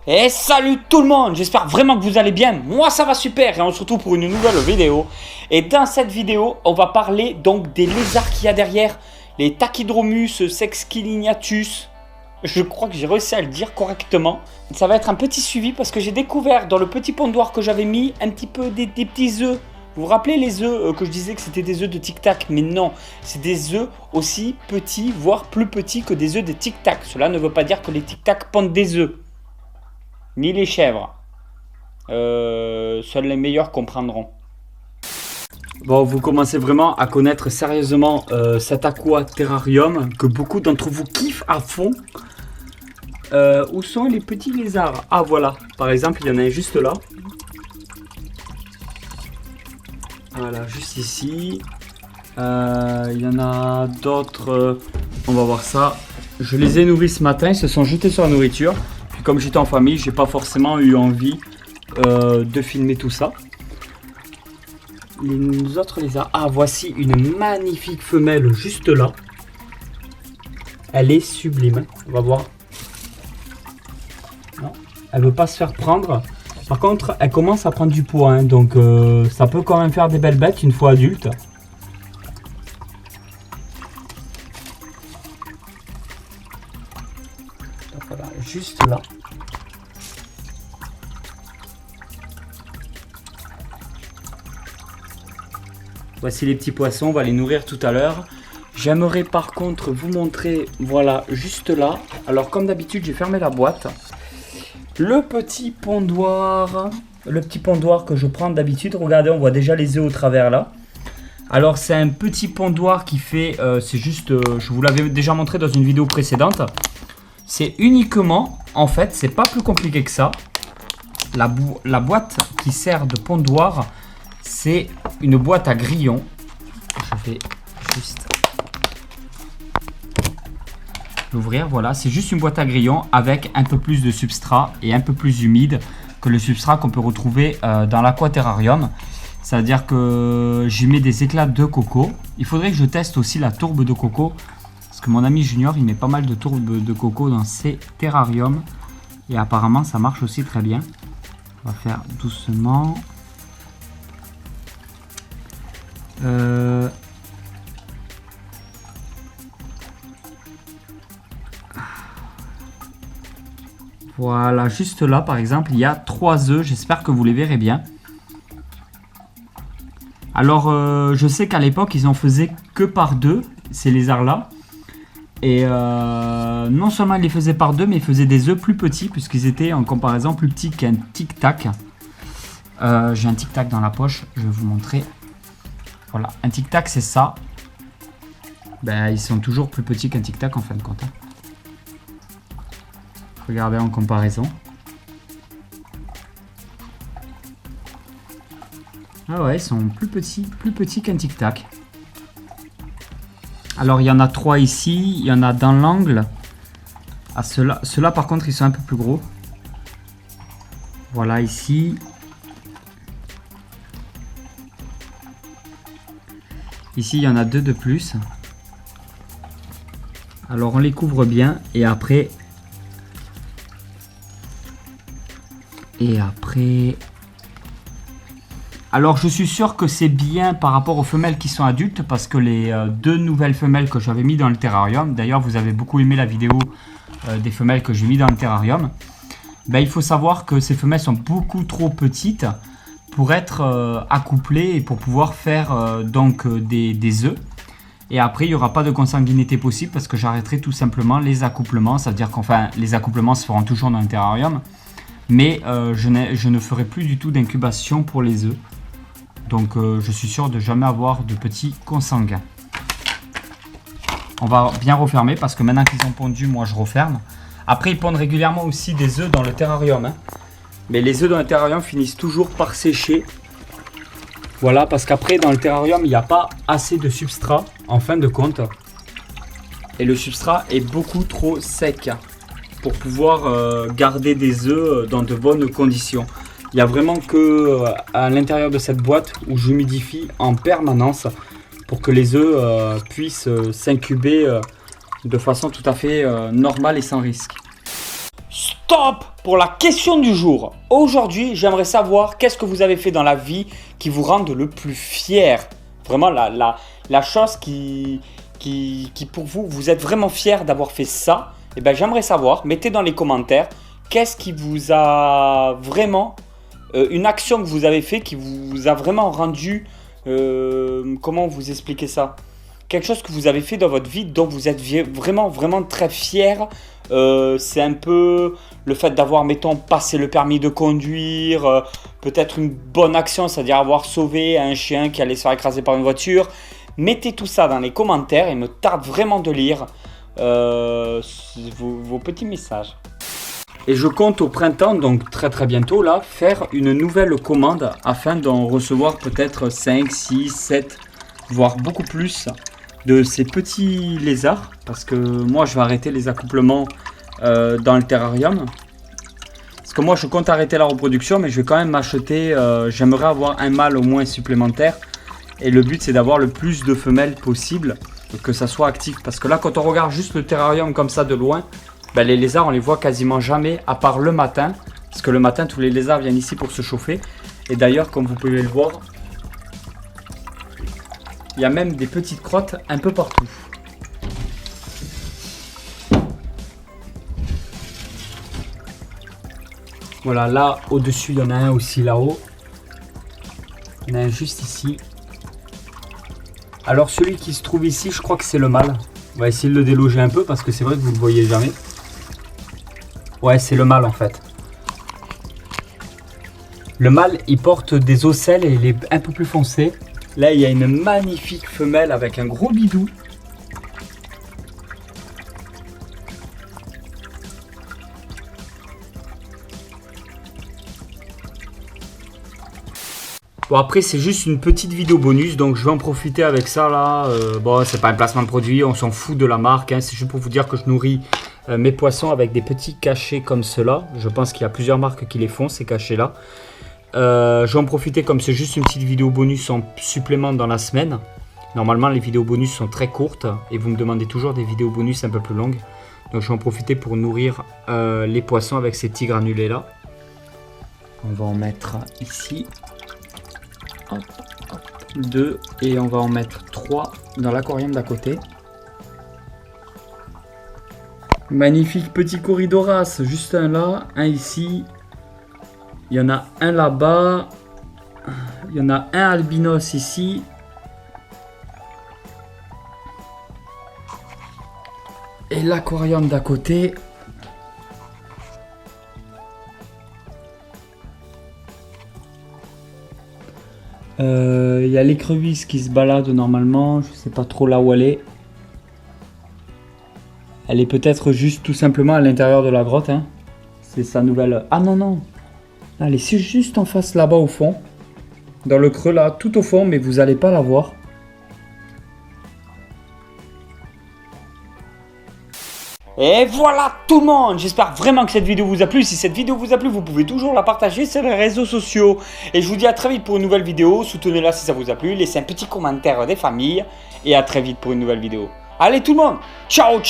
Et salut tout le monde, j'espère vraiment que vous allez bien, moi ça va super et on se retrouve pour une nouvelle vidéo. Et dans cette vidéo, on va parler donc des lézards qu'il y a derrière, les Tachydromus sexquilinatus. Je crois que j'ai réussi à le dire correctement. Ça va être un petit suivi parce que j'ai découvert dans le petit pondoir que j'avais mis un petit peu des petits œufs. Vous vous rappelez les œufs que je disais que c'était des œufs de Tic Tac? Mais non, c'est des œufs aussi petits, voire plus petits que des œufs de Tic Tac. Cela ne veut pas dire que les Tic Tac pondent des œufs. Ni les chèvres. Seuls les meilleurs comprendront. Bon, vous commencez vraiment à connaître sérieusement cet aqua terrarium que beaucoup d'entre vous kiffent à fond. Où sont les petits lézards? Ah voilà, par exemple, il y en a un juste là. Voilà, juste ici. Il y en a d'autres. On va voir ça. Je les ai nourris ce matin, ils se sont jetés sur la nourriture. Puis comme j'étais en famille, j'ai pas forcément eu envie de filmer tout ça. Les autres lézards. Ah, voici une magnifique femelle juste là. Elle est sublime. On va voir. Non, elle veut pas se faire prendre. Par contre, elle commence à prendre du poids, hein, donc ça peut quand même faire des belles bêtes une fois adulte. Donc voilà, juste là. Voici les petits poissons, on va les nourrir tout à l'heure. J'aimerais par contre vous montrer, voilà, juste là. Alors comme d'habitude, j'ai fermé la boîte. Le petit pondoir que je prends d'habitude, regardez, on voit déjà les œufs au travers là. Alors c'est un petit pondoir qui fait, c'est juste, je vous l'avais déjà montré dans une vidéo précédente. C'est uniquement, en fait, c'est pas plus compliqué que ça. La boîte qui sert de pondoir, c'est une boîte à grillons. Je vais juste l'ouvrir, voilà, c'est juste une boîte à grillons avec un peu plus de substrat et un peu plus humide que le substrat qu'on peut retrouver dans l'aquaterrarium. C'est-à-dire que j'y mets des éclats de coco. Il faudrait que je teste aussi la tourbe de coco parce que mon ami Junior il met pas mal de tourbes de coco dans ses terrariums et apparemment ça marche aussi très bien. On va faire doucement. Voilà, juste là par exemple, il y a 3 œufs, j'espère que vous les verrez bien. Alors, je sais qu'à l'époque, ils en faisaient que par 2, ces lézards-là. Et non seulement ils les faisaient par 2, mais ils faisaient des œufs plus petits, puisqu'ils étaient en comparaison plus petits qu'un Tic Tac. J'ai un Tic Tac dans la poche, je vais vous montrer. Voilà, un Tic Tac, c'est ça. Ben, ils sont toujours plus petits qu'un Tic Tac en fin de compte. Regardez en comparaison. Ah ouais, ils sont plus petits qu'un Tic Tac. Alors il y en a 3 ici, il y en a dans l'angle. Ah, ceux-là par contre ils sont un peu plus gros. Voilà ici. Ici il y en a 2 de plus. Alors on les couvre bien et après... Alors je suis sûr que c'est bien par rapport aux femelles qui sont adultes parce que les 2 nouvelles femelles que j'avais mis dans le terrarium, d'ailleurs vous avez beaucoup aimé la vidéo des femelles que j'ai mis dans le terrarium, ben, il faut savoir que ces femelles sont beaucoup trop petites pour être accouplées et pour pouvoir faire donc des œufs. Et après il n'y aura pas de consanguinité possible parce que j'arrêterai tout simplement les accouplements, c'est-à-dire qu'enfin les accouplements se feront toujours dans le terrarium. Mais je ne ferai plus du tout d'incubation pour les œufs. Donc je suis sûr de jamais avoir de petits consanguins. On va bien refermer parce que maintenant qu'ils ont pondu, moi je referme. Après ils pondent régulièrement aussi des œufs dans le terrarium. Hein. Mais les œufs dans le terrarium finissent toujours par sécher. Voilà, parce qu'après dans le terrarium il n'y a pas assez de substrat en fin de compte. Et le substrat est beaucoup trop sec pour pouvoir garder des œufs dans de bonnes conditions. Il n'y a vraiment que à l'intérieur de cette boîte où j'humidifie en permanence pour que les œufs puissent s'incuber de façon tout à fait normale et sans risque. Stop pour la question du jour. Aujourd'hui, j'aimerais savoir qu'est-ce que vous avez fait dans la vie qui vous rende le plus fier. Vraiment la chose qui pour vous, vous êtes vraiment fier d'avoir fait ça. Et ben, j'aimerais savoir, mettez dans les commentaires, qu'est-ce qui vous a vraiment, une action que vous avez fait qui vous a vraiment rendu, comment vous expliquer ça? Quelque chose que vous avez fait dans votre vie dont vous êtes vraiment très fier. C'est un peu le fait d'avoir, mettons, passé le permis de conduire, peut-être une bonne action, c'est-à-dire avoir sauvé un chien qui allait se faire écraser par une voiture. Mettez tout ça dans les commentaires, il me tarde vraiment de lire vos petits messages. Et je compte au printemps, donc très bientôt là, faire une nouvelle commande afin d'en recevoir peut-être 5, 6, 7, voire beaucoup plus de ces petits lézards, parce que moi je vais arrêter les accouplements dans le terrarium, parce que moi je compte arrêter la reproduction, mais je vais quand même m'acheter, j'aimerais avoir un mâle au moins supplémentaire, et le but c'est d'avoir le plus de femelles possible, et que ça soit actif, parce que là quand on regarde juste le terrarium comme ça de loin, ben, les lézards on les voit quasiment jamais, à part le matin, parce que le matin tous les lézards viennent ici pour se chauffer, et d'ailleurs comme vous pouvez le voir, il y a même des petites crottes un peu partout. Voilà, là au-dessus, il y en a un aussi là-haut. Il y en a un juste ici. Alors celui qui se trouve ici, je crois que c'est le mâle. On va essayer de le déloger un peu parce que c'est vrai que vous ne le voyez jamais. Ouais, c'est le mâle en fait. Le mâle, il porte des ocelles et il est un peu plus foncé. Là, il y a une magnifique femelle avec un gros bidou. Bon, après, c'est juste une petite vidéo bonus, donc je vais en profiter avec ça là. Bon, c'est pas un placement de produit, on s'en fout de la marque, hein. C'est juste pour vous dire que je nourris mes poissons avec des petits cachets comme cela. Je pense qu'il y a plusieurs marques qui les font, ces cachets là. Je vais en profiter comme c'est juste une petite vidéo bonus en supplément dans la semaine. Normalement les vidéos bonus sont très courtes et vous me demandez toujours des vidéos bonus un peu plus longues. Donc je vais en profiter pour nourrir les poissons avec ces petits granulés là. On va en mettre ici. Hop, hop, 2 et on va en mettre 3 dans l'aquarium d'à côté. Magnifique petit Corydoras, juste un là, un ici. Il y en a un là-bas. Il y en a un albinos ici. Et l'aquarium d'à côté. Il y a l'écrevisse qui se balade normalement. Je sais pas trop là où elle est. Elle est peut-être juste tout simplement à l'intérieur de la grotte. Hein. C'est sa nouvelle... Ah non. Elle est juste en face là-bas au fond. Dans le creux là, tout au fond, mais vous n'allez pas la voir. Et voilà tout le monde. J'espère vraiment que cette vidéo vous a plu. Si cette vidéo vous a plu, vous pouvez toujours la partager sur les réseaux sociaux. Et je vous dis à très vite pour une nouvelle vidéo. Soutenez-la si ça vous a plu. Laissez un petit commentaire des familles. Et à très vite pour une nouvelle vidéo. Allez tout le monde. Ciao.